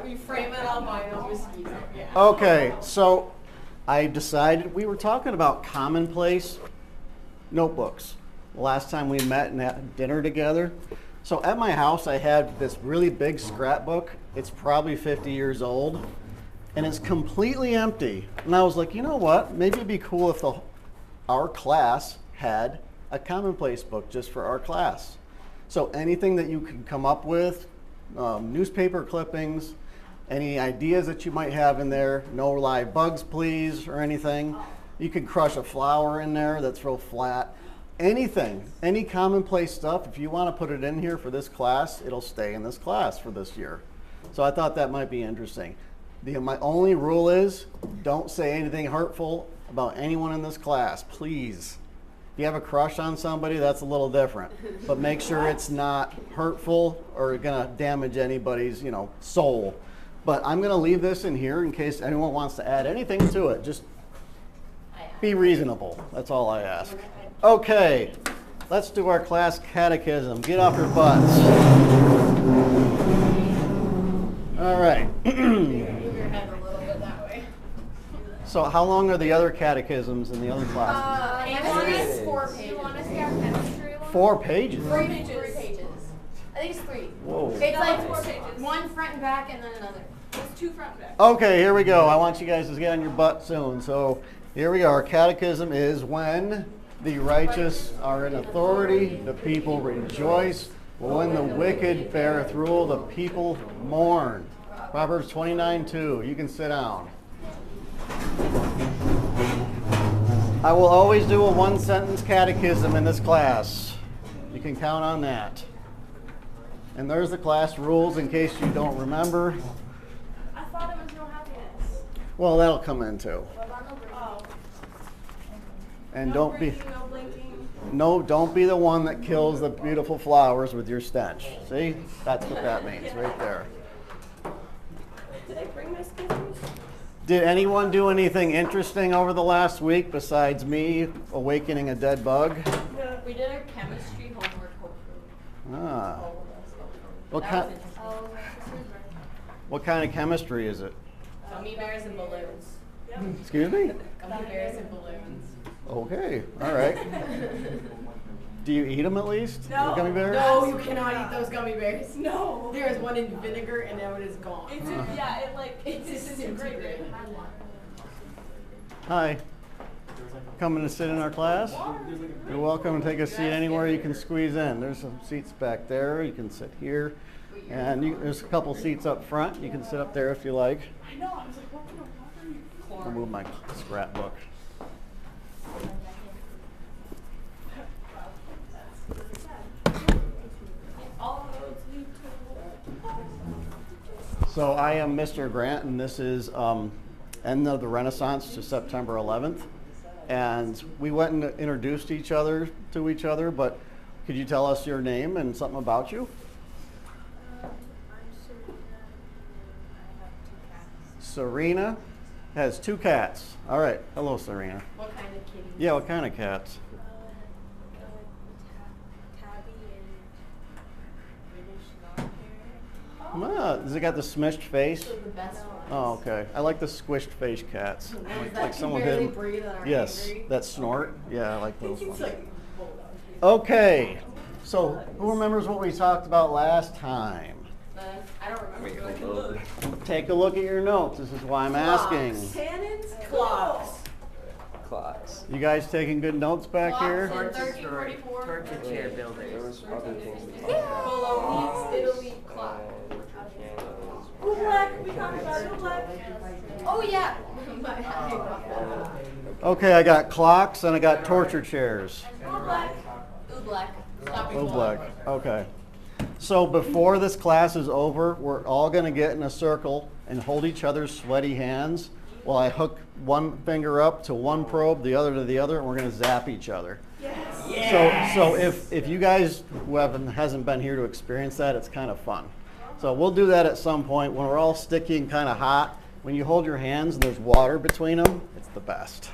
We frame it albino mosquito. Yeah. Okay, so I decided we were talking about commonplace notebooks the last time we met and had dinner together. So at my house, I had this really big scrapbook. It's probably 50 years old, and it's completely empty. And I was like, you know what? Maybe it'd be cool if our class had a commonplace book just for our class. So anything that you can come up with, newspaper clippings, any ideas that you might have in there, no live bugs please, or anything. You could crush a flower in there that's real flat. Anything, any commonplace stuff, if you want to put it in here for this class, it'll stay in this class for this year. So I thought that might be interesting. My only rule is don't say anything hurtful about anyone in this class, please. If you have a crush on somebody, that's a little different. But make sure it's not hurtful or gonna damage anybody's, soul. But I'm gonna leave this in here in case anyone wants to add anything to it. Just be reasonable. That's all I ask. Okay, let's do our class catechism. Get off your butts. All right. So how long are the other catechisms in the other classes? Chemistry is 4 pages. You want to see our chemistry one? 4 pages? 3 pages. 3 pages. I think it's 3. Whoa. It's like 4 pages. one front and back and then another. It's 2 front and back. Okay, here we go. I want you guys to get on your butt soon. So here we go. Our catechism is when the righteous are in authority, the people rejoice. When the wicked beareth rule, the people mourn. Proverbs 29:2. You can sit down. I will always do a 1-sentence catechism in this class. You can count on that. And there's the class rules in case you don't remember. I thought it was no happiness. Well, that'll come in too. Oh. And No don't be breaking, no blinking. don't be the one that kills the beautiful flowers with your stench. See? That's what that means right there. Did I bring my sketches? Did anyone do anything interesting over the last week besides me awakening a dead bug? Yeah. We did our chemistry homework, hopefully. Ah. All of us, hopefully. What That kind was interesting. what kind of chemistry is it? Gummy bears and balloons. Yep. Excuse me? Gummy bears and balloons. Okay. All right. Do you eat them at least? No. The gummy bears? No, you cannot eat those gummy bears. No. There is one in vinegar and now it is gone. It's it disintegrated. Hi. Coming to sit in our class? You're welcome to take a seat anywhere you can squeeze in. There's some seats back there. You can sit here. And there's a couple seats up front. You can sit up there if you like. I know. I was like, what kind of water are you? I'll move my scrapbook. All roads lead to. So I am Mr. Grant, and this is end of the Renaissance to September 11th. And we went and introduced each other to each other, but could you tell us your name and something about you? I'm Serena. I have 2 cats. Serena has 2 cats. All right. Hello, Serena. What kind of kitty? Yeah, what kind of cats? Tabby and British Long Hair. Has it got the smished face? Those are the best ones. Oh, okay. I like the squished face cats. That can barely breathe and are Yes, angry. that snort. Yeah, I like those It's ones. like, Okay. So who remembers what we talked about last time? I don't remember. Take a look at your notes. This is why I'm asking. Cannons, clocks. Clocks. You guys taking good notes back here? Clocks in 1344. Torture chair building. There was other things we talked Bologna's Italy clock. Oobleck. We talked about Oobleck. Oh yeah. Okay, I got clocks and I got torture chairs. Oobleck. Oobleck. Stopping Oobleck. Okay. So before this class is over, we're all going to get in a circle and hold each other's sweaty hands while I hook one finger up to one probe, the other to the other, and we're going to zap each other. Yes. So if you guys who hasn't been here to experience that, it's kind of fun. So we'll do that at some point when we're all sticky and kind of hot. When you hold your hands and there's water between them, it's the best.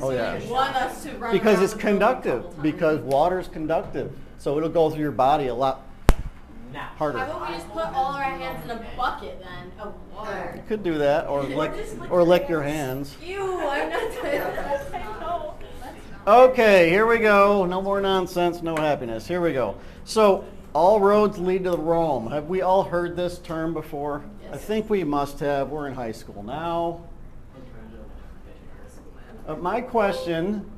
Oh yeah. You want us to run Because around it's the building a couple conductive. times. Because water's conductive. So it'll go through your body a lot harder. How about we just put all our hands in a bucket then of water? You could do that, or lick your hands. Ew, I'm not doing that. Okay, here we go. No more nonsense, no happiness. Here we go. So, all roads lead to Rome. Have we all heard this term before? I think we must have. We're in high school now. My question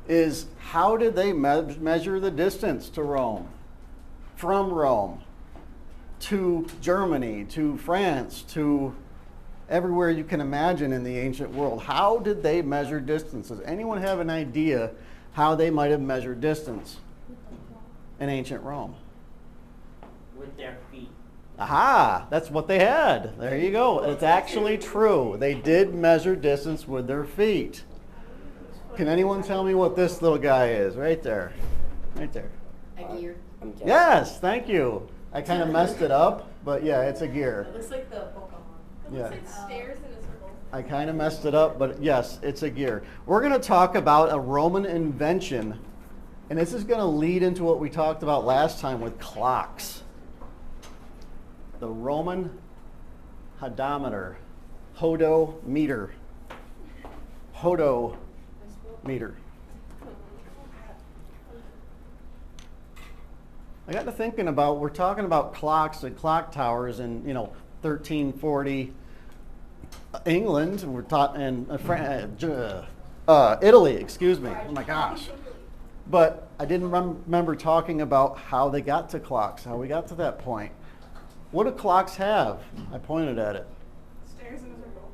is, how did they measure the distance to Rome? From Rome to Germany, to France, to everywhere you can imagine in the ancient world. How did they measure distances? Anyone have an idea how they might have measured distance in ancient Rome? With their feet. Aha, that's what they had. There you go. It's actually true. They did measure distance with their feet. Can anyone tell me what this little guy is? Right there. Right there. A gear. I'm guessing. Yes, thank you. I kind of messed it up, but yeah, it's a gear. It looks like the Pokemon. It Yeah. looks like stairs in a circle. I kind of messed it up, but yes, it's a gear. We're going to talk about a Roman invention, and this is going to lead into what we talked about last time with clocks. The Roman hodometer, hodometer, hodometer. I got to thinking about, we're talking about clocks and clock towers in, 1340 England. We're taught in Italy, excuse me. Oh my gosh. But I didn't remember talking about how they got to clocks, how we got to that point. What do clocks have? I pointed at it. Stairs in a circle.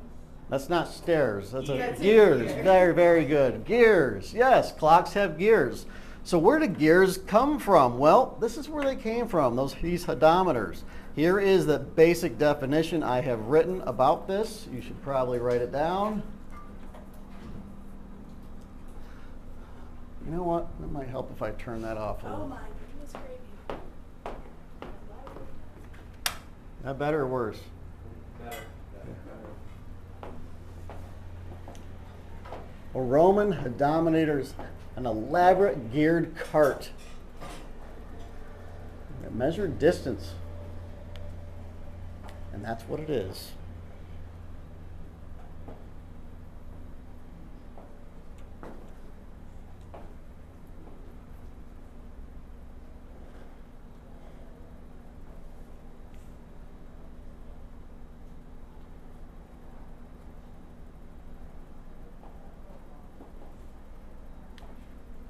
That's not stairs. That's That's a gears. gear. Very, very good. Gears. Yes, clocks have gears. So where do gears come from? Well, this is where they came from, these hodometers. Here is the basic definition I have written about this. You should probably write it down. You know what? It might help if I turn that off a Oh little. my goodness gravy. That better or worse? A Roman hodometer is an elaborate geared cart that measured distance. And that's what it is.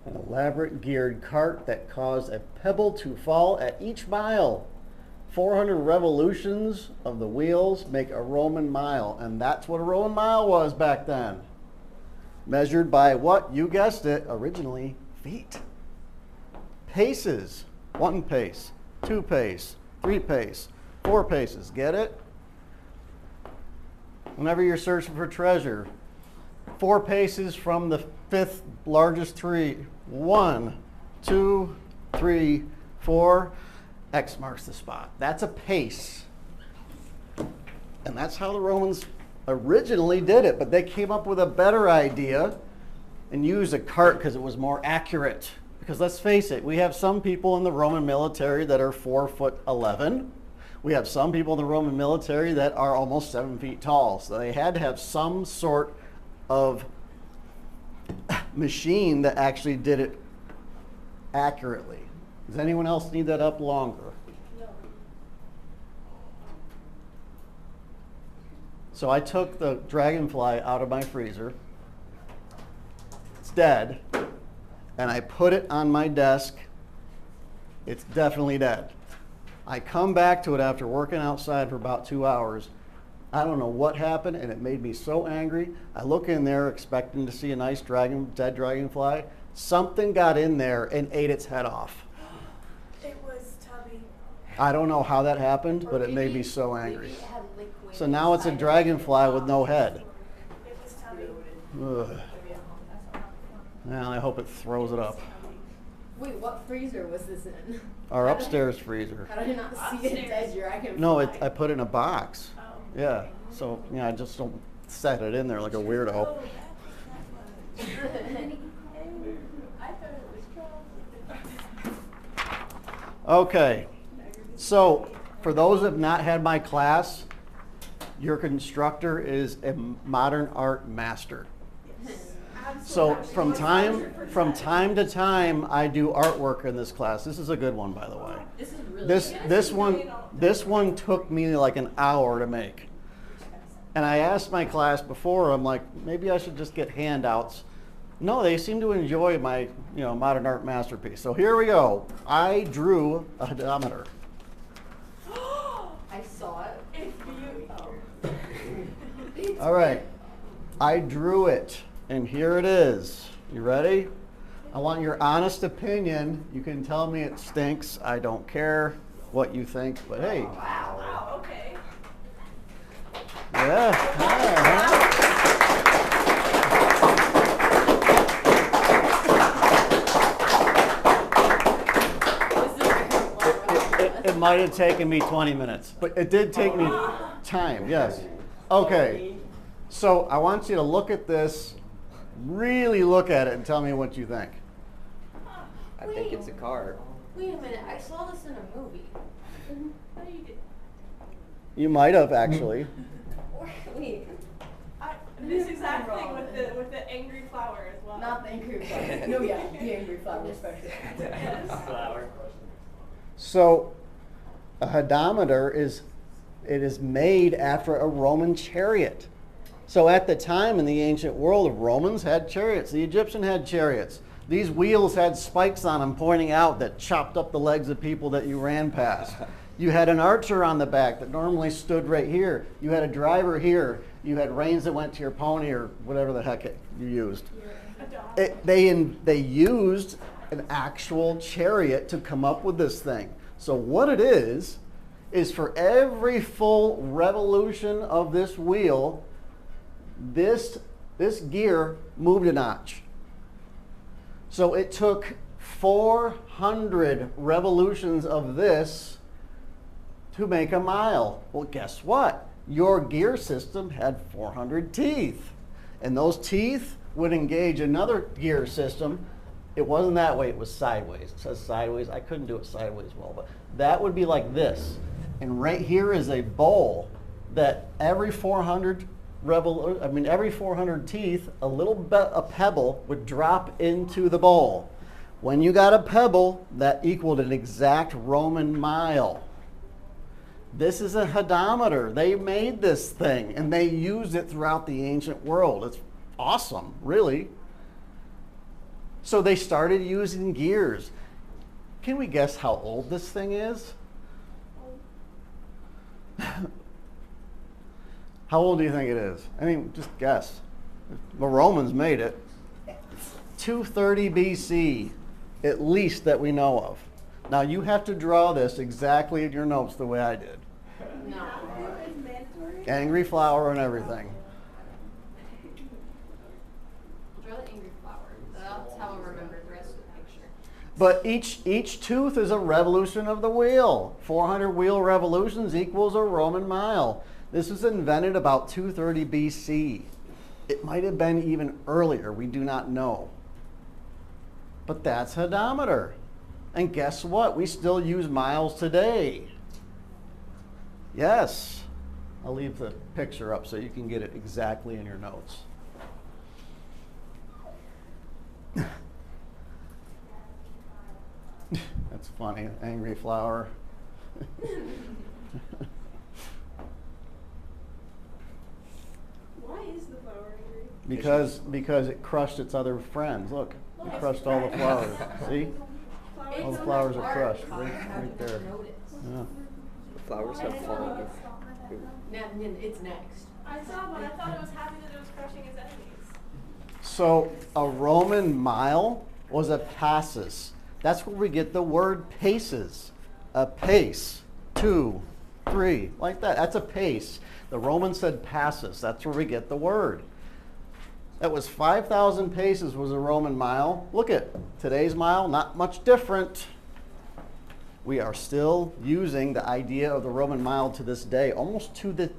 An elaborate geared cart that caused a pebble to fall at each mile. 400 revolutions of the wheels make a Roman mile, and that's what a Roman mile was back then. Measured by what? You guessed it, originally feet. Paces. 1 pace, 2 pace, 3 pace, 4 paces. Get it? Whenever you're searching for treasure, 4 paces from the 5th largest tree. 1, 2, 3, 4. X marks the spot. That's a pace. And that's how the Romans originally did it. But they came up with a better idea and used a cart because it was more accurate. Because let's face it, we have some people in the Roman military that are 4'11". We have some people in the Roman military that are almost 7 feet tall. So they had to have some sort of machine that actually did it accurately. Does anyone else need that up longer? No. So I took the dragonfly out of my freezer. It's dead. And I put it on my desk. It's definitely dead. I come back to it after working outside for about 2 hours. I don't know what happened, and it made me so angry. I look in there expecting to see a nice dead dragonfly. Something got in there and ate its head off. It was Tubby. I don't know how that happened, Or but it made maybe- me so angry. maybe it had liquid So now it's a inside. dragonfly with no head. It was Tubby. Ugh. Well, I hope it throws it up. Wait, what freezer was this in? Our upstairs freezer. How did I not see a dead dragonfly? No, I put it in a box. Oh. Yeah, so, I just don't set it in there like a weirdo. Oh, that's what that was. I thought it was 12. Okay. So, for those that have not had my class, your constructor is a modern art master. So from time to time, I do artwork in this class. This is a good one, by the way. This is really This one took me like an hour to make. And I asked my class before, I'm like, maybe I should just get handouts. No, they seem to enjoy my, modern art masterpiece. So here we go. I drew a hodometer. I saw it. It's beautiful. All right. I drew it, and here it is. You ready? I want your honest opinion. You can tell me it stinks. I don't care what you think, but hey. Wow, okay. Yeah. It might have taken me 20 minutes, but it did take me time, yes. Okay, so I want you to look at this, really look at it and tell me what you think. I think it's a car. Wait a minute, I saw this in a movie. No, you did. You might have actually. Wait, This exact thing with the angry flower as well. not the angry flower. No, yeah, the angry flower especially. Flower. So a hodometer is made after a Roman chariot. So at the time in the ancient world, the Romans had chariots, the Egyptian had chariots. These wheels had spikes on them pointing out that chopped up the legs of people that you ran past. You had an archer on the back that normally stood right here. You had a driver here. You had reins that went to your pony or whatever the heck you used. A dog. They used an actual chariot to come up with this thing. So what it is for every full revolution of this wheel, this gear moved a notch. So it took 400 revolutions of this to make a mile. Well, guess what? Your gear system had 400 teeth. And those teeth would engage another gear system. It wasn't that way, it was sideways. It says sideways. I couldn't do it sideways well, but that would be like this. And right here is a bowl that every 400 teeth, a pebble would drop into the bowl. When you got a pebble, that equaled an exact Roman mile. This is a hodometer. They made this thing and they used it throughout the ancient world. It's awesome, really. So they started using gears. Can we guess how old this thing is? How old do you think it is? I mean, just guess. The Romans made it. 230 BC, at least that we know of. Now you have to draw this exactly in your notes the way I did. No. It's mandatory. Angry flower and everything. Draw the angry flower. That's how I remember the rest of the picture. But each tooth is a revolution of the wheel. 400 wheel revolutions equals a Roman mile. This was invented about 230 BC. It might have been even earlier. We do not know. But that's hodometer. And guess what? We still use miles today. Yes. I'll leave the picture up so you can get it exactly in your notes. That's funny. Angry flower. Why is the flower angry? Because it crushed its other friends. Look, it crushed all the flowers. See? All the flowers are crushed right there. Yeah. The flowers have fallen. It's next. I saw, but I thought it was happy that it was crushing its enemies. So a Roman mile was a passus. That's where we get the word paces. A pace, 2, 3, like that. That's a pace. The Romans said passus. That's where we get the word. That was 5,000 paces was a Roman mile. Look at today's mile, not much different. We are still using the idea of the Roman mile to this day, almost to the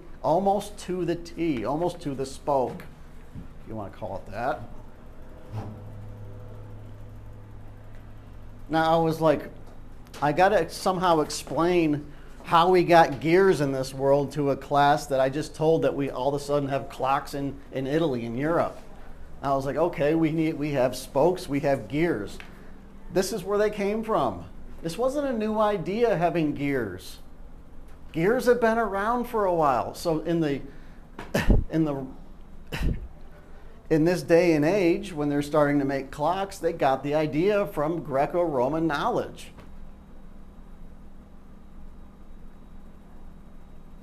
T, almost to the spoke, if you want to call it that. Now I was like, I got to somehow explain how we got gears in this world to a class that I just told that we all of a sudden have clocks in Italy and Europe. I was like, okay, we have spokes, we have gears. This is where they came from. This wasn't a new idea, having gears. Gears have been around for a while. So in this day and age, when they're starting to make clocks, they got the idea from Greco-Roman knowledge.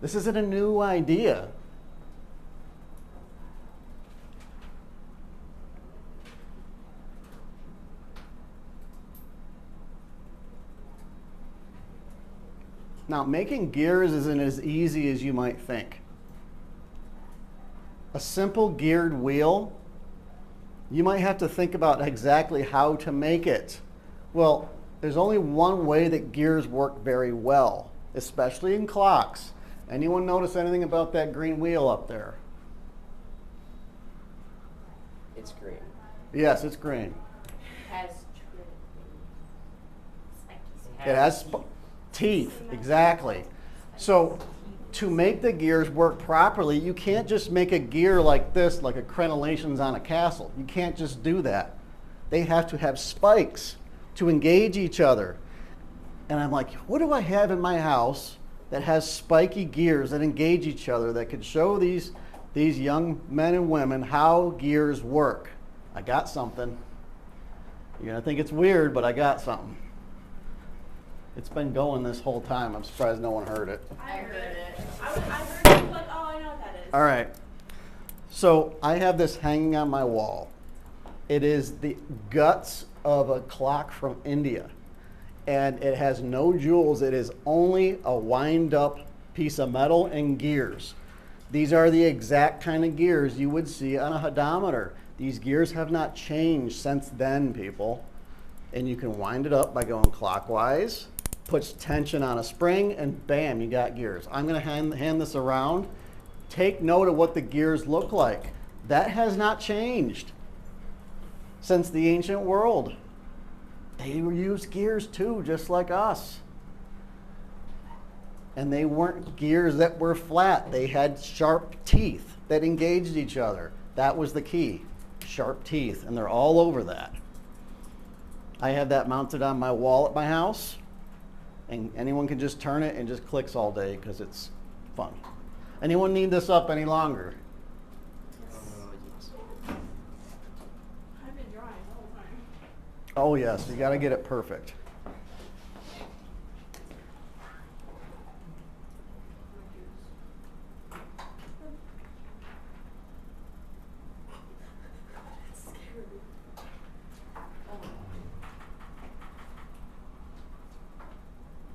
This isn't a new idea. Now, making gears isn't as easy as you might think. A simple geared wheel, you might have to think about exactly how to make it. Well, there's only one way that gears work very well, especially in clocks. Anyone notice anything about that green wheel up there? It's green. Yes, it's green. Has It has teeth, exactly. So to make the gears work properly, you can't just make a gear like this, like a crenellations on a castle. You can't just do that. They have to have spikes to engage each other. And I'm like, what do I have in my house that has spiky gears that engage each other that could show these young men and women how gears work? I got something. You're gonna think it's weird, but I got something. It's been going this whole time. I'm surprised no one heard it. I heard it. I heard it, like, oh, I know what that is. All right. So I have this hanging on my wall. It is the guts of a clock from India. And it has no jewels. It is only a wind-up piece of metal and gears. These are the exact kind of gears you would see on a hodometer. These gears have not changed since then, people. And you can wind it up by going clockwise, puts tension on a spring, and bam, you got gears. I'm going to hand this around. Take note of what the gears look like. That has not changed since the ancient world. They used gears too, just like us. And they weren't gears that were flat. They had sharp teeth that engaged each other. That was the key, sharp teeth, and they're all over that. I have that mounted on my wall at my house, and anyone can just turn it and just clicks all day because it's fun. Anyone need this up any longer? I've been drawing the whole time. Oh yes, you got to get it perfect.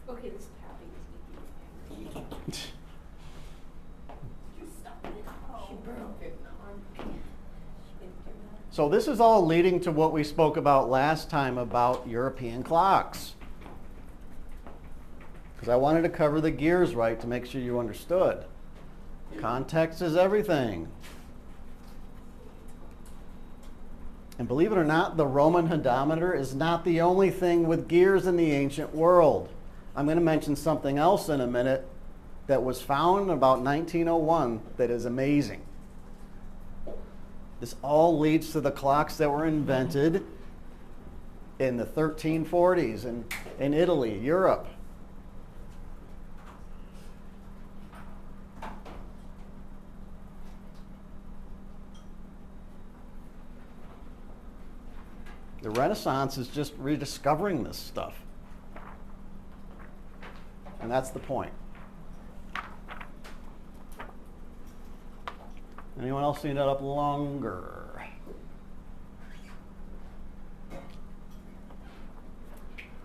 Okay, this tapping is making me angry. You stuck it? She broke it. No, she didn't do that. So this is all leading to what we spoke about last time about European clocks. Because I wanted to cover the gears right to make sure you understood. Context is everything. And believe it or not, the Roman hodometer is not the only thing with gears in the ancient world. I'm going to mention something else in a minute that was found about 1901 that is amazing. This all leads to the clocks that were invented in the 1340s in Italy, Europe. The Renaissance is just rediscovering this stuff. And that's the point. Anyone else need that up longer?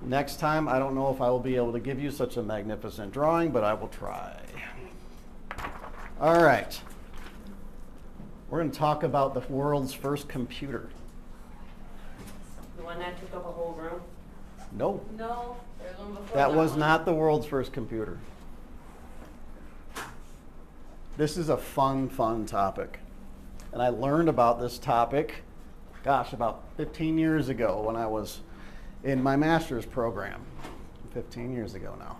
Next time, I don't know if I will be able to give you such a magnificent drawing, but I will try. All right. We're going to talk about the world's first computer. The one that took up a whole room? No, No, there's one before that was one. not the world's first computer. This is a fun topic. And I learned about this topic, gosh, about 15 years ago when I was in my master's program. 15 years ago now.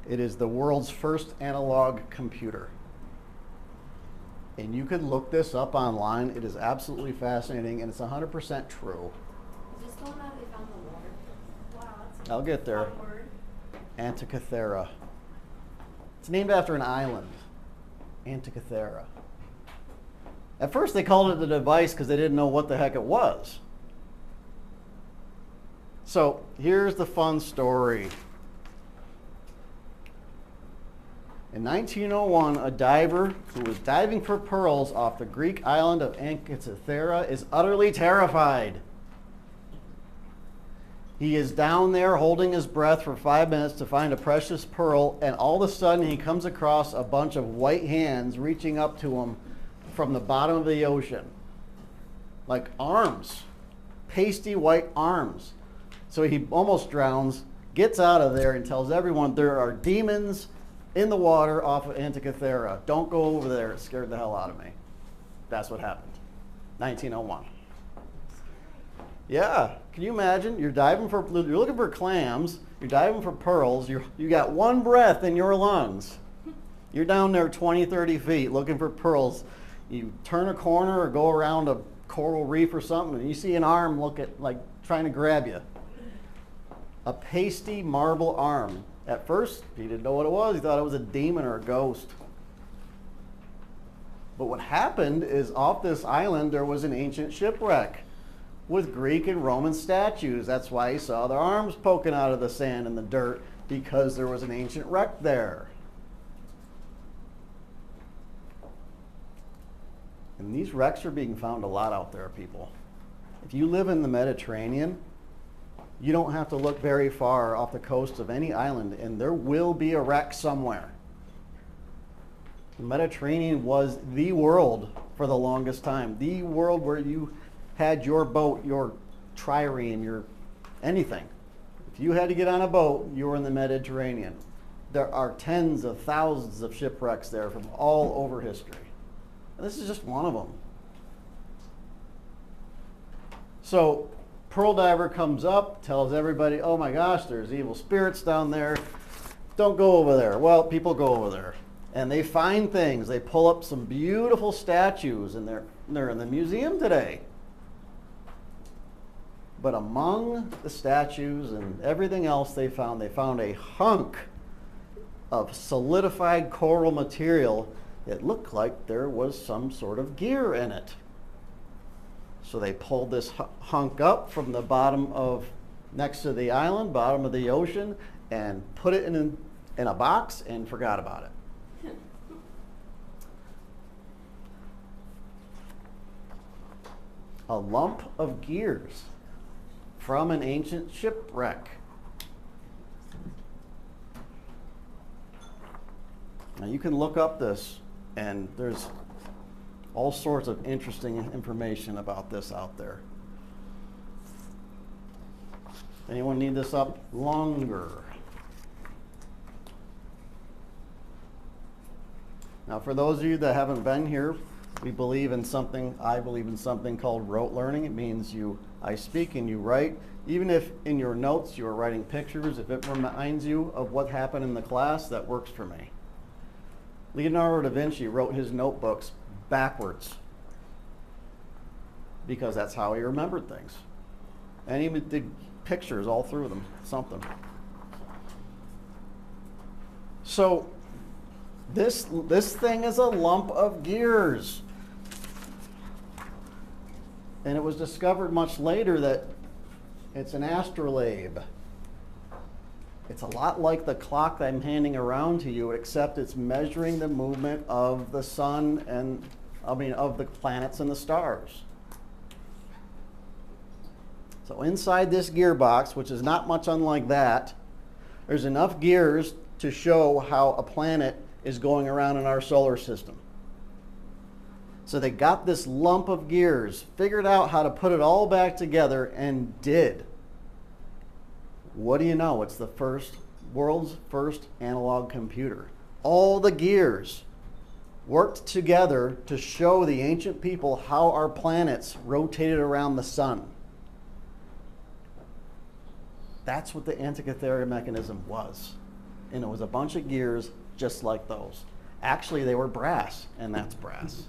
It is the world's first analog computer. And you could look this up online. It is absolutely fascinating, and it's 100% true. Is this the one that they found in the water? Wow, that's I'll get a there. fun word. Antikythera. It's named after an island, Antikythera. At first they called it the device because they didn't know what the heck it was. So here's the fun story. In 1901, a diver who was diving for pearls off the Greek island of Antikythera is utterly terrified. He is down there holding his breath for 5 minutes to find a precious pearl, and all of a sudden he comes across a bunch of white hands reaching up to him from the bottom of the ocean. Like arms, pasty white arms. So he almost drowns, gets out of there, and tells everyone there are demons in the water off of Antikythera. Don't go over there. It scared the hell out of me. That's what happened. 1901. Yeah, can you imagine? You're looking for clams, you're diving for pearls, you got one breath in your lungs. You're down there 20, 30 feet looking for pearls. You turn a corner or go around a coral reef or something, and you see an arm trying to grab you. A pasty marble arm. At first, he didn't know what it was. He thought it was a demon or a ghost. But what happened is off this island there was an ancient shipwreck with Greek and Roman statues. That's why he saw their arms poking out of the sand and the dirt, because there was an ancient wreck there. And these wrecks are being found a lot out there, people. If you live in the Mediterranean, you don't have to look very far off the coast of any island, and there will be a wreck somewhere. The Mediterranean was the world for the longest time. The world where you had your boat, your trireme, your anything. If you had to get on a boat, you were in the Mediterranean. There are tens of thousands of shipwrecks there from all over history. And this is just one of them. So Pearl Diver comes up, tells everybody, oh my gosh, there's evil spirits down there. Don't go over there. Well, people go over there. And they find things. They pull up some beautiful statues, and they're in the museum today. But among the statues and everything else they found a hunk of solidified coral material that looked like there was some sort of gear in it. So they pulled this hunk up from the bottom of, next to the island, bottom of the ocean, and put it in a box and forgot about it. A lump of gears from an ancient shipwreck. Now you can look up this, and there's all sorts of interesting information about this out there. Anyone need this up longer? Now, for those of you that haven't been here, I believe in something called rote learning. It means I speak and you write. Even if in your notes you are writing pictures, if it reminds you of what happened in the class, that works for me. Leonardo da Vinci wrote his notebooks backwards because that's how he remembered things. And he did pictures all through them, something. So this thing is a lump of gears. And it was discovered much later that it's an astrolabe. It's a lot like the clock that I'm handing around to you, except it's measuring the movement of the sun and, of the planets and the stars. So inside this gearbox, which is not much unlike that, there's enough gears to show how a planet is going around in our solar system. So they got this lump of gears, figured out how to put it all back together, and did. What do you know? It's the world's first analog computer. All the gears worked together to show the ancient people how our planets rotated around the sun. That's what the Antikythera mechanism was. And it was a bunch of gears just like those. Actually, they were brass, and that's brass.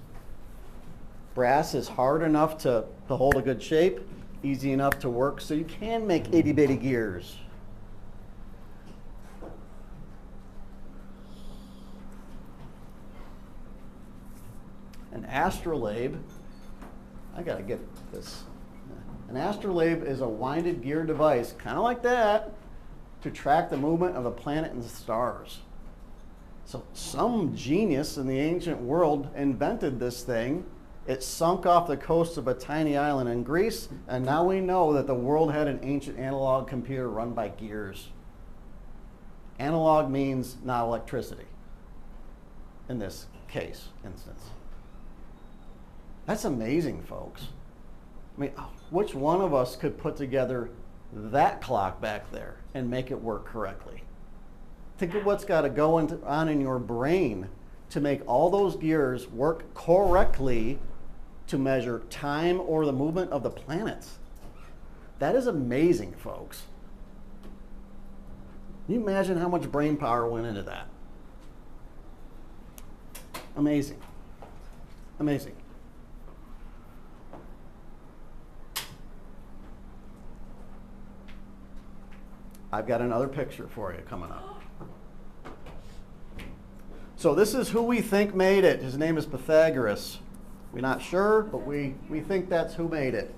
Brass is hard enough to hold a good shape, easy enough to work, so you can make itty bitty gears. An astrolabe, I gotta get this. An astrolabe is a winded gear device, kind of like that, to track the movement of a planet and the stars. So some genius in the ancient world invented this thing. It sunk off the coast of a tiny island in Greece, and now we know that the world had an ancient analog computer run by gears. Analog means not electricity in this instance. That's amazing, folks. I mean, which one of us could put together that clock back there and make it work correctly? Think of what's got to go on in your brain to make all those gears work correctly to measure time or the movement of the planets. That is amazing, folks. Can you imagine how much brain power went into that? Amazing. Amazing. I've got another picture for you coming up. So this is who we think made it. His name is Pythagoras. We're not sure, but we think that's who made it.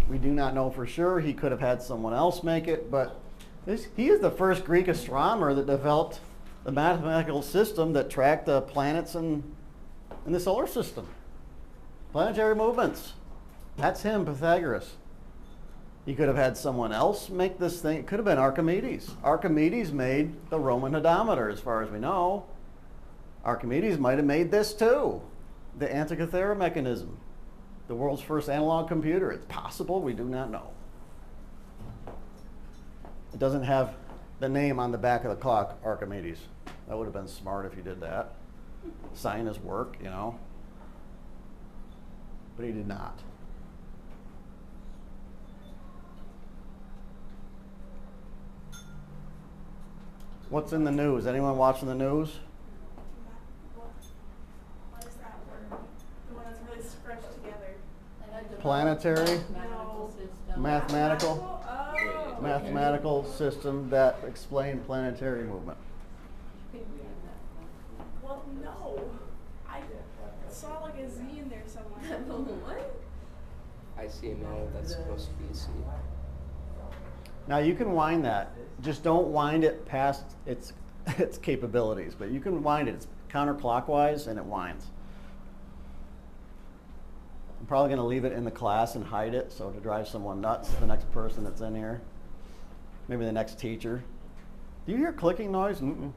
We do not know for sure. He could have had someone else make it, but he is the first Greek astronomer that developed the mathematical system that tracked the planets in the solar system. Planetary movements. That's him, Pythagoras. He could have had someone else make this thing. It could have been Archimedes. Archimedes made the Roman odometer, as far as we know. Archimedes might have made this too, the Antikythera mechanism, the world's first analog computer. It's possible, we do not know. It doesn't have the name on the back of the clock, Archimedes. That would have been smart if he did that. Sign his work, you know. But he did not. What's in the news? Anyone watching the news? What is that word? The one that's really scrunched together. Planetary, Mathematical system. mathematical, Oh. mathematical system that explain planetary movement. Well, no. I saw like a Z in there somewhere. What? I see a now that's supposed to be a C. Now you can wind that. Just don't wind it past its capabilities, but you can wind it. It's counterclockwise and it winds. I'm probably going to leave it in the class and hide it so to drive someone nuts, the next person that's in here. Maybe the next teacher. Do you hear clicking noise? Mm-mm.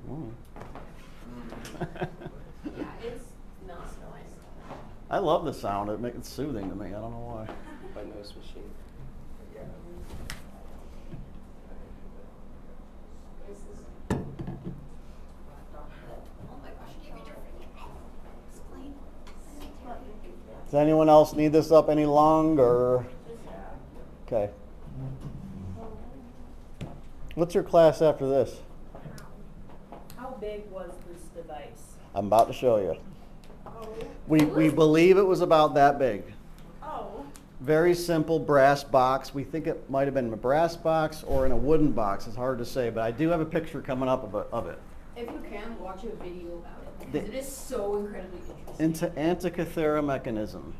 Yeah, it's not noise. I love the sound. It makes it soothing to me. I don't know why. My nose machine. Oh my gosh, give me your explain. Does anyone else need this up any longer? Okay. What's your class after this? How big was this device? I'm about to show you. Oh. We believe it was about that big. Oh. Very simple brass box. We think it might have been in a brass box or in a wooden box. It's hard to say, but I do have a picture coming up of it. If you can, watch a video about it because it is so incredibly interesting. Into Antikythera mechanism.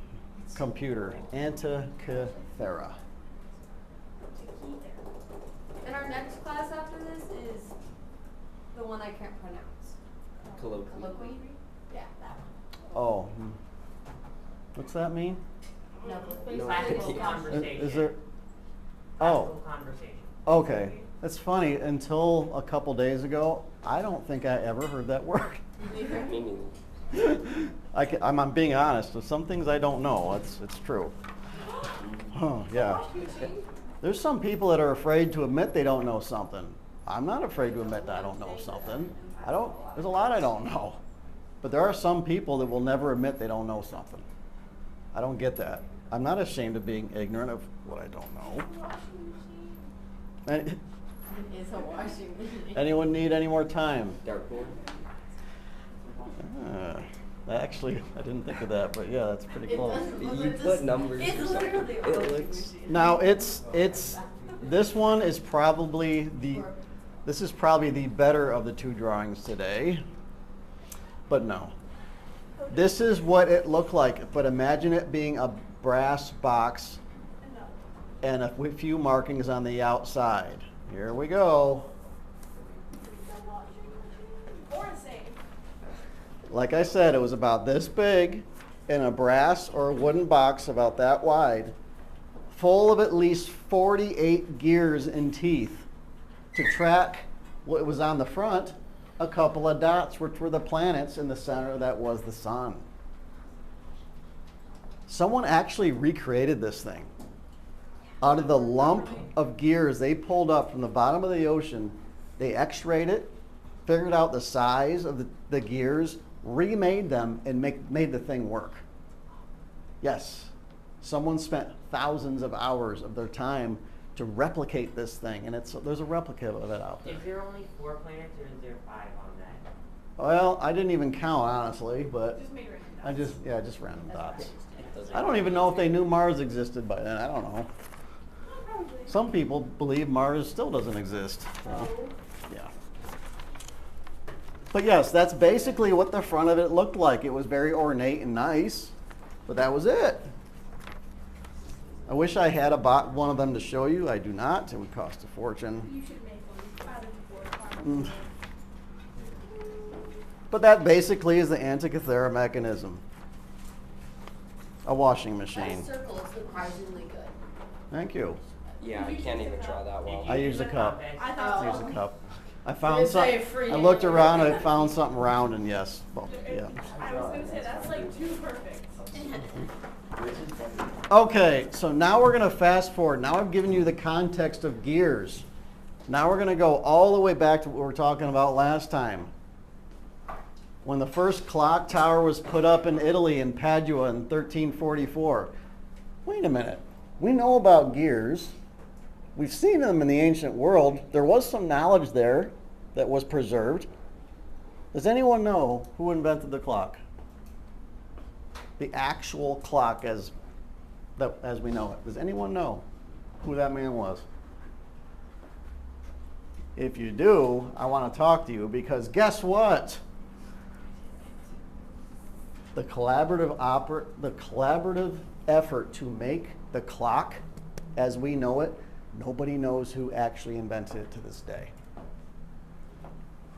Computer. Antikythera. And our next class after this is the one I can't pronounce. Colloquial. Colloquy? Yeah, that one. Oh. What's that mean? No, Classical Yeah. conversation. Is there? Classical Oh. conversation. Okay. That's funny. Until a couple days ago, I don't think I ever heard that word. Me neither. I'm being honest. With some things I don't know. It's true. Oh, yeah. There's some people that are afraid to admit they don't know something. I'm not afraid to admit that I don't know something. There's a lot I don't know. But there are some people that will never admit they don't know something. I don't get that. I'm not ashamed of being ignorant of what I don't know. Any- It is a washing machine. Anyone need any more time? Dartboard. Actually, I didn't think of that, but yeah, that's pretty It close. doesn't look You like put this- numbers It's or something. literally a It washing looks- machine. Now it's this one is probably this is probably the better of the two drawings today. But no. This is what it looked like, but imagine it being a brass box and a few markings on the outside. Here we go. Or a safe. Like I said, it was about this big in a brass or wooden box about that wide, full of at least 48 gears and teeth to track what was on the front, a couple of dots, which were the planets in the center that was the sun. Someone actually recreated this thing. Out of the lump of gears they pulled up from the bottom of the ocean, they x-rayed it, figured out the size of the gears, remade them, and made the thing work. Yes, someone spent thousands of hours of their time to replicate this thing, and there's a replica of it out there. Is there only 4 planets or is there 5 on that? Well, I didn't even count, honestly, but Just made random dots. just random dots. It doesn't- I don't even know if they knew Mars existed by then. I don't know. Probably. Some people believe Mars still doesn't exist. So, Oh. yeah. But yes, that's basically what the front of it looked like. It was very ornate and nice, but that was it. I wish I had one of them to show you. I do not. It would cost a fortune. You should make one out of wood. Mm. But that basically is the Antikythera mechanism. A washing That machine. circle is surprisingly good. Thank you. Yeah, I can't even draw that well. I use a cup. I I thought use so. a cup. I found Did it say something. free I looked hand? around and I found something round, and yes, well, yeah. I was gonna say that's like too perfect. Okay, so now we're going to fast forward. Now I've given you the context of gears. Now we're going to go all the way back to what we were talking about last time. When the first clock tower was put up in Italy in Padua in 1344. Wait a minute. We know about gears. We've seen them in the ancient world. There was some knowledge there that was preserved. Does anyone know who invented the clock? The actual clock as we know it. Does anyone know who that man was? If you do, I want to talk to you because guess what? The collaborative effort to make the clock as we know it, nobody knows who actually invented it to this day.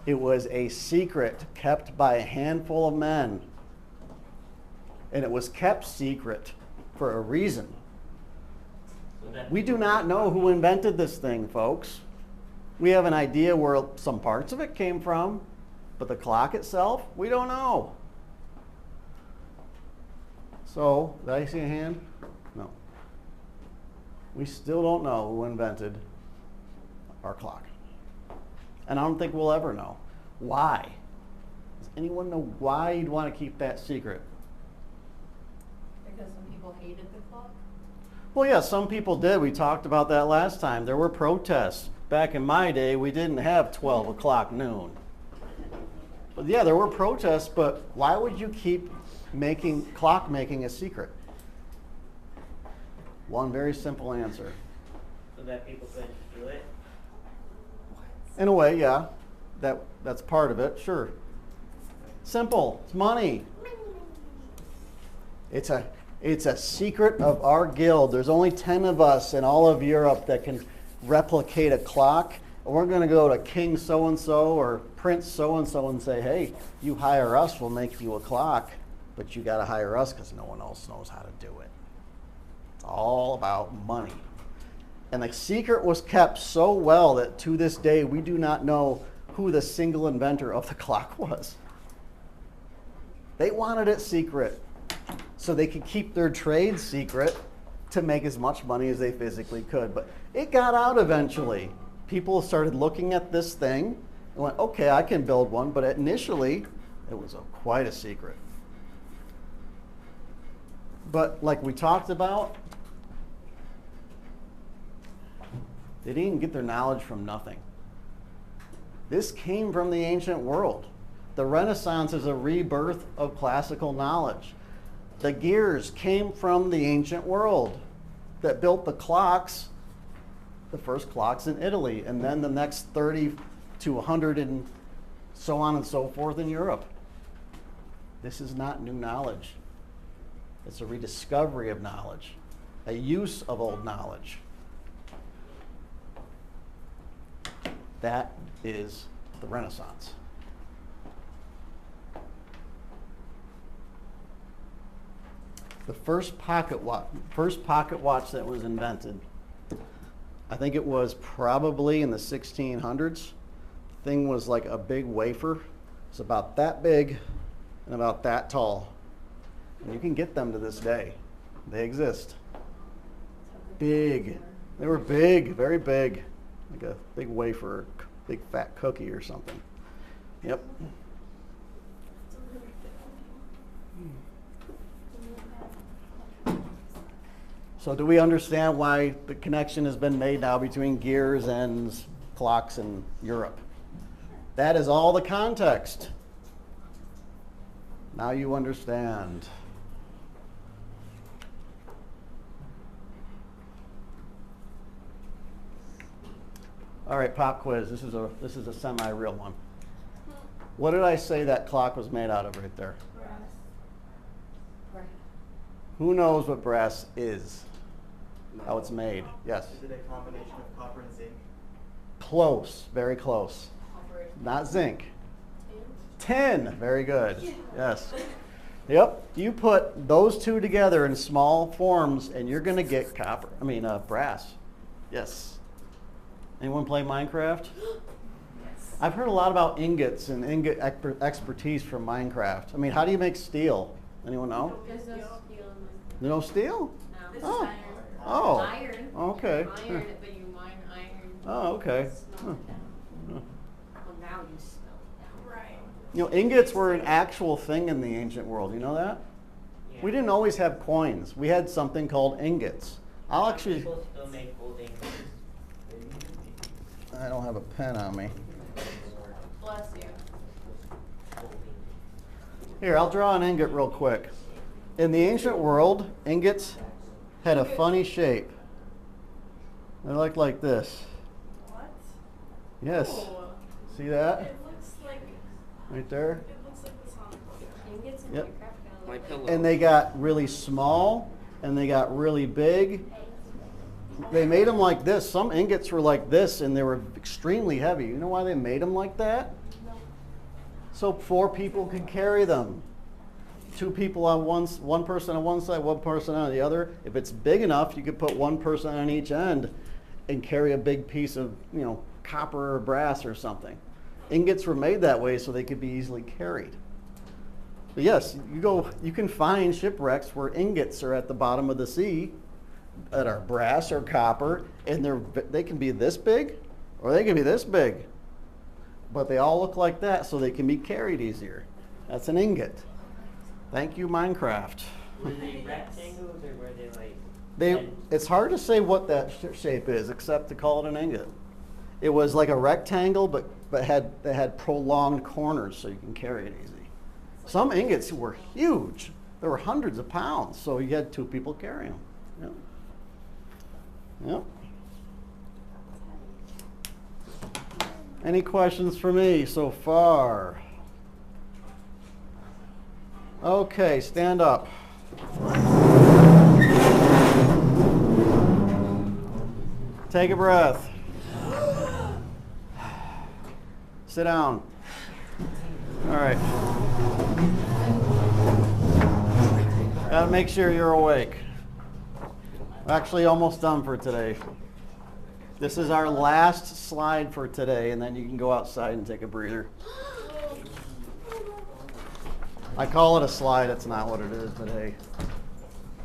It was a secret kept by a handful of men. And it was kept secret for a reason. We do not know who invented this thing, folks. We have an idea where some parts of it came from, but the clock itself, we don't know. So, did I see a hand? No. We still don't know who invented our clock. And I don't think we'll ever know. Why? Does anyone know why you'd want to keep that secret? Because some people hated the clock. Well, yeah, some people did. We talked about that last time. There were protests. Back in my day, we didn't have 12 o'clock noon. But yeah, there were protests, but why would you keep clock making a secret? One very simple answer. So that people couldn't do it? In a way, yeah. That's part of it, sure. Simple. It's money. It's a secret of our guild. There's only 10 of us in all of Europe that can replicate a clock. And we're going to go to King so-and-so or Prince so-and-so and say, hey, you hire us, we'll make you a clock. But you got to hire us because no one else knows how to do it. It's all about money. And the secret was kept so well that to this day, we do not know who the single inventor of the clock was. They wanted it secret so they could keep their trade secret to make as much money as they physically could. But it got out eventually. People started looking at this thing and went, okay, I can build one. But initially, it was quite a secret. But like we talked about, They didn't get their knowledge from nothing. This came from the ancient world. The Renaissance is a rebirth of classical knowledge. The gears came from the ancient world that built the clocks, the first clocks in Italy, and then the next 30 to 100 and so on and so forth in Europe. This is not new knowledge. It's a rediscovery of knowledge, a use of old knowledge. That is the Renaissance. The first pocket watch that was invented, I think it was probably in the 1600s. The thing was like a big wafer. It's about that big and about that tall. And you can get them to this day. They exist. Big. They were big, very big. Like a big wafer, big fat cookie or something. Yep. So do we understand why the connection has been made now between gears and clocks in Europe? That is all the context. Now you understand. All right, pop quiz. This is a semi-real one. What did I say that clock was made out of right there? Brass. Who knows what brass is? How it's made? Yes. Is it a combination of copper and zinc? Close. Very close. Not zinc. Tin. Very good. Yes. Yep. You put those two together in small forms, and you're going to get brass. Yes. Anyone play Minecraft? Yes. I've heard a lot about ingots and ingot expertise from Minecraft. I mean, how do you make steel? Anyone know? There's no steel in this. No steel? No. This Oh. is iron. Oh. Iron. Okay. Iron it, but you mine iron. Oh, okay. Smelt it down. Huh. Well, now you smell it down. Right. You know, ingots were an actual thing in the ancient world. You know that? Yeah. We didn't always have coins. We had something called ingots. I'll actually. People still make gold ingots. I don't have a pen on me. Bless you. Here, I'll draw an ingot real quick. In the ancient world, ingots had a funny shape. They looked like this. What? Yes. Oh, See that? it looks like Right there? the Sonic logo. Ingots in Yep. Minecraft kinda My look pillow. And they got really small and they got really big. They made them like this. Some ingots were like this and they were extremely heavy. You know why they made them like that? So 4 people could carry them. 2 people on one person on one side, 1 person on the other. If it's big enough, you could put 1 person on each end and carry a big piece of, copper or brass or something. Ingots were made that way so they could be easily carried. But yes, you can find shipwrecks where ingots are at the bottom of the sea that are brass or copper, and they can be this big or they can be this big. But they all look like that so they can be carried easier. That's an ingot. Thank you, Minecraft. Were they rectangles or were they like? It's hard to say what that shape is except to call it an ingot. It was like a rectangle, but they had prolonged corners so you can carry it easy. Some ingots were huge. There were hundreds of pounds, so you had 2 people carrying them. Yep. Yep. Any questions for me so far? Okay, stand up. Take a breath. Sit down. All right. Gotta make sure you're awake. We're actually almost done for today. This is our last slide for today, and then you can go outside and take a breather. I call it a slide, it's not what it is today.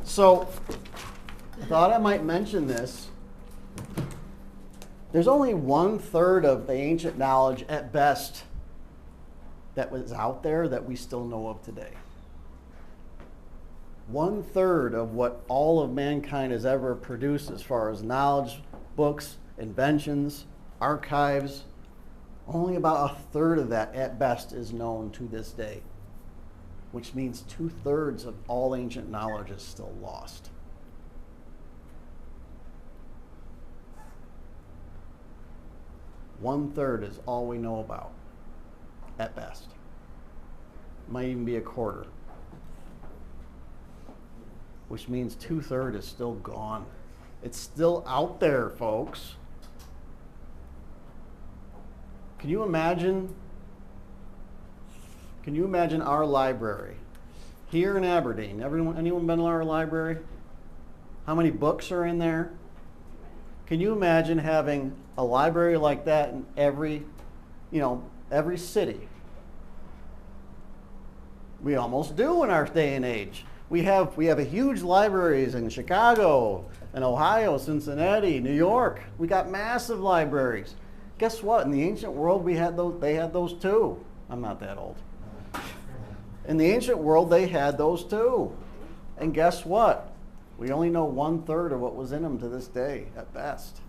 So, I thought I might mention this. There's only 1/3 of the ancient knowledge at best that was out there that we still know of today. 1/3 of what all of mankind has ever produced as far as knowledge, books, inventions, archives. Only about a third of that at best is known to this day, which means 2/3 of all ancient knowledge is still lost. One-third is all we know about, at best. Might even be a quarter. Which means 2/3 is still gone. It's still out there, folks. Can you imagine our library here in Aberdeen? Anyone been to our library? How many books are in there? Can you imagine having a library like that in every city? We almost do in our day and age. We have a huge libraries in Chicago and Ohio, Cincinnati, New York. We got massive libraries. Guess what? In the ancient world, they had those too. I'm not that old. In the ancient world, they had those too. And guess what? We only know 1/3 of what was in them to this day, at best.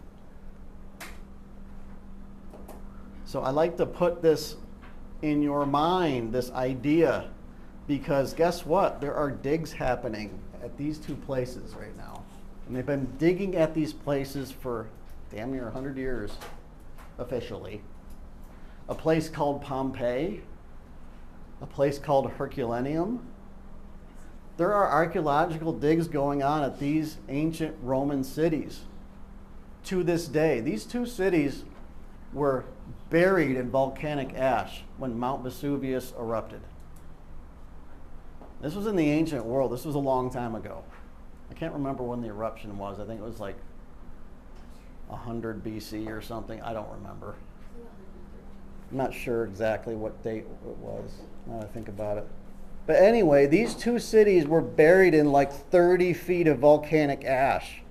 So I like to put this in your mind, this idea, because guess what? There are digs happening at these two places right now. And they've been digging at these places for damn near 100 years, officially. A place called Pompeii, a place called Herculaneum. There are archaeological digs going on at these ancient Roman cities to this day. These two cities were buried in volcanic ash when Mount Vesuvius erupted. This was in the ancient world. This was a long time ago. I can't remember when the eruption was. I think it was like 100 BC or something. I don't remember. I'm not sure exactly what date it was, now that I think about it. But anyway, these two cities were buried in like 30 feet of volcanic ash.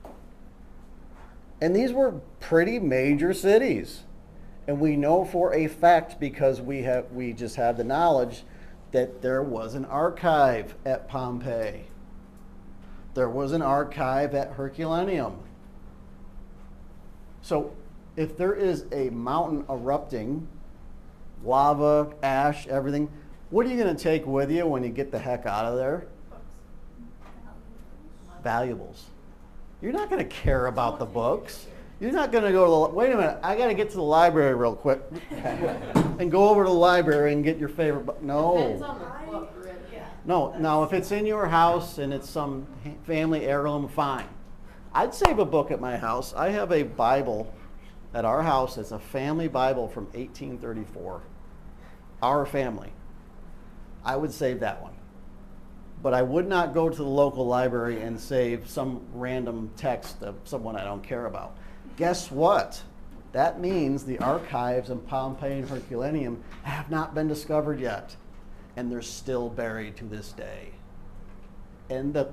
And these were pretty major cities. And we know for a fact, because we just have the knowledge, that there was an archive at Pompeii. There was an archive at Herculaneum. So if there is a mountain erupting, lava, ash, everything, what are you going to take with you when you get the heck out of there? Valuables. You're not going to care about the books. You're not going to go to wait a minute, I got to get to the library real quick and go over to the library and get your favorite book. No. Depends on the book, really. Yeah. No, now if it's in your house and it's some family heirloom, fine. I'd save a book at my house. I have a Bible at our house. It's a family Bible from 1834. Our family. I would save that one. But I would not go to the local library and save some random text of someone I don't care about. Guess what? That means the archives in Pompeii and Herculaneum have not been discovered yet. And they're still buried to this day. And the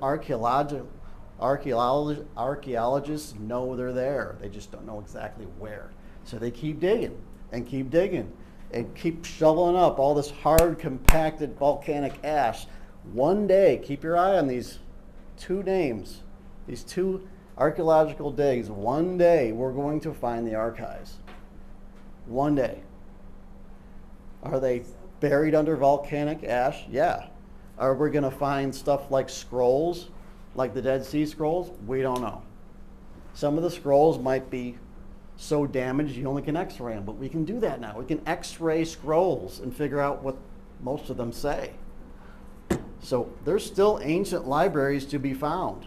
archaeologists know they're there. They just don't know exactly where. So they keep digging and keep digging and keep shoveling up all this hard, compacted volcanic ash. One day, keep your eye on these two names, these two archaeological digs. One day, we're going to find the archives. One day. Are they buried under volcanic ash? Yeah. Are we going to find stuff like scrolls, like the Dead Sea Scrolls? We don't know. Some of the scrolls might be so damaged you only can x-ray them, but we can do that now. We can x-ray scrolls and figure out what most of them say. So there's still ancient libraries to be found.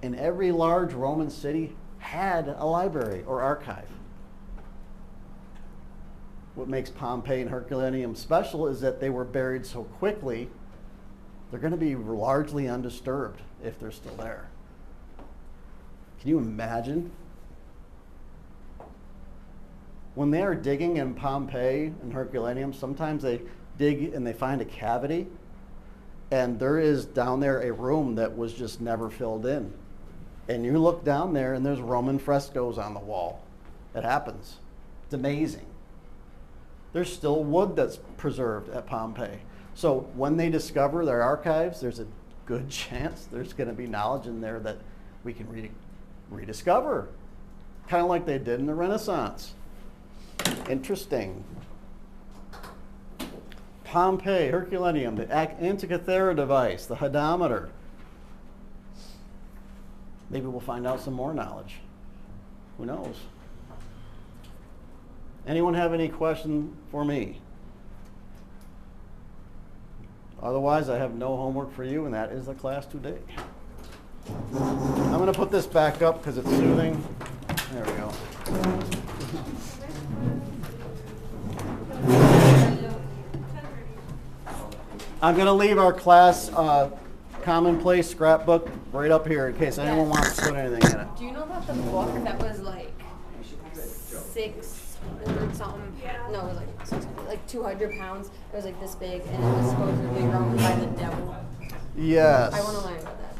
And every large Roman city had a library or archive. What makes Pompeii and Herculaneum special is that they were buried so quickly, they're going to be largely undisturbed if they're still there. Can you imagine? When they are digging in Pompeii and Herculaneum, sometimes they dig and they find a cavity, and there is down there a room that was just never filled in. And you look down there and there's Roman frescoes on the wall. It happens. It's amazing. There's still wood that's preserved at Pompeii. So when they discover their archives, there's a good chance there's going to be knowledge in there that we can rediscover. kind of like they did in the Renaissance. Interesting. Pompeii, Herculaneum, the Antikythera device, the hodometer. Maybe we'll find out some more knowledge. Who knows? Anyone have any question for me? Otherwise, I have no homework for you, and that is the class today. I'm going to put this back up because it's soothing. There we go. I'm going to leave our class commonplace scrapbook right up here in case anyone wants to put anything in it. Do you know about the book that was like 600 something? Yeah. No, it was like 600, like 200 pounds. It was like this big, and it was supposedly grown by the devil. Yes. I want to learn about that.